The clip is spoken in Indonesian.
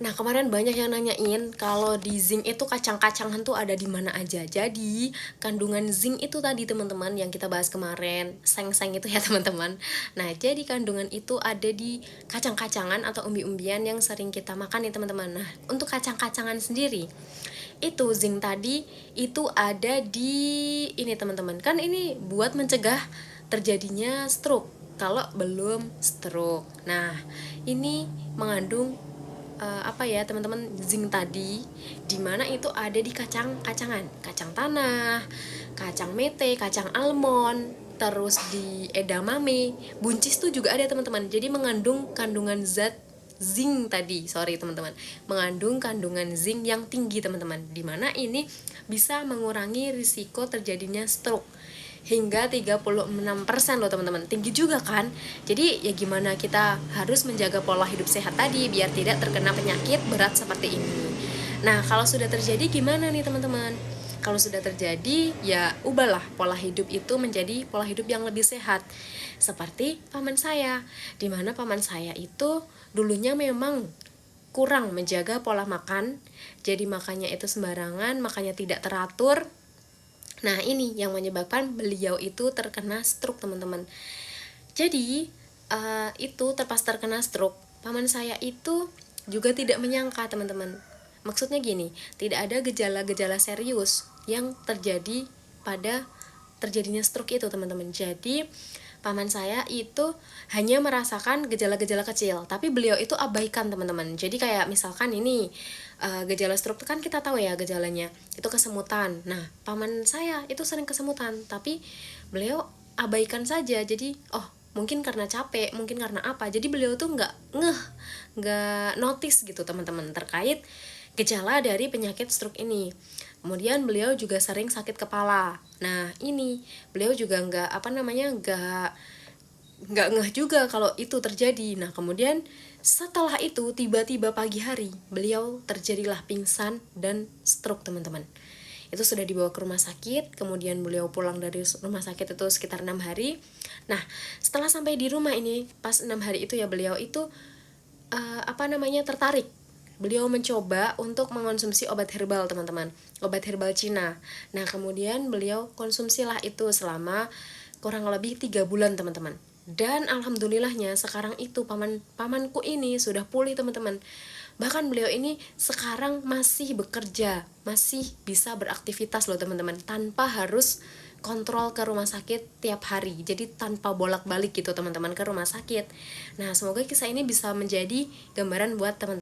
Nah, kemarin banyak yang nanyain kalau di zinc itu kacang-kacangan tuh ada di mana aja. Jadi, kandungan zinc itu tadi teman-teman yang kita bahas kemarin, seng-seng itu ya teman-teman. Nah, jadi kandungan itu ada di kacang-kacangan atau umbi-umbian yang sering kita makan nih teman-teman. Nah, untuk kacang-kacangan sendiri, itu zinc tadi itu ada di ini teman-teman. Kan ini buat mencegah terjadinya stroke kalau belum stroke. Nah, ini mengandung apa ya teman-teman, zinc tadi dimana itu ada di kacang-kacangan, kacang tanah, kacang mete, kacang almond, terus di edamame, buncis tuh juga ada teman-teman. Jadi mengandung kandungan zat zinc tadi, sorry teman-teman, mengandung kandungan zinc yang tinggi teman-teman, dimana ini bisa mengurangi risiko terjadinya stroke hingga 36% loh teman-teman. Tinggi juga kan? Jadi ya gimana kita harus menjaga pola hidup sehat tadi biar tidak terkena penyakit berat seperti ini. Nah, kalau sudah terjadi gimana nih teman-teman? Kalau sudah terjadi, ya ubahlah pola hidup itu menjadi pola hidup yang lebih sehat. Seperti paman saya, dimana paman saya itu dulunya memang kurang menjaga pola makan, jadi makannya itu sembarangan, makannya tidak teratur. Nah, ini yang menyebabkan beliau itu terkena stroke, teman-teman. Jadi, itu pas terkena stroke, paman saya itu juga tidak menyangka, teman-teman. Maksudnya gini, tidak ada gejala-gejala serius yang terjadi pada terjadinya stroke itu, teman-teman. Jadi, paman saya itu hanya merasakan gejala-gejala kecil, tapi beliau itu abaikan, teman-teman. Jadi kayak misalkan ini gejala stroke itu kan kita tahu ya gejalanya itu kesemutan. Nah, paman saya itu sering kesemutan, tapi beliau abaikan saja. Jadi mungkin karena capek, mungkin karena apa, jadi beliau tuh nggak notice gitu teman-teman terkait gejala dari penyakit stroke ini. Kemudian beliau juga sering sakit kepala. Nah, ini beliau juga nggak ngeh juga kalau itu terjadi. Nah, kemudian setelah itu tiba-tiba pagi hari beliau terjadilah pingsan dan stroke, teman-teman. Itu sudah dibawa ke rumah sakit, kemudian beliau pulang dari rumah sakit itu sekitar 6 hari. Nah, setelah sampai di rumah ini, pas 6 hari itu ya beliau itu tertarik. Beliau mencoba untuk mengonsumsi obat herbal, teman-teman, obat herbal Cina. Nah, kemudian beliau konsumsilah itu selama kurang lebih 3 bulan, teman-teman. Dan alhamdulillahnya sekarang itu pamanku ini sudah pulih, teman-teman. Bahkan beliau ini sekarang masih bekerja, masih bisa beraktivitas loh teman-teman, tanpa harus kontrol ke rumah sakit tiap hari. Jadi tanpa bolak-balik gitu teman-teman ke rumah sakit. Nah, semoga kisah ini bisa menjadi gambaran buat teman-teman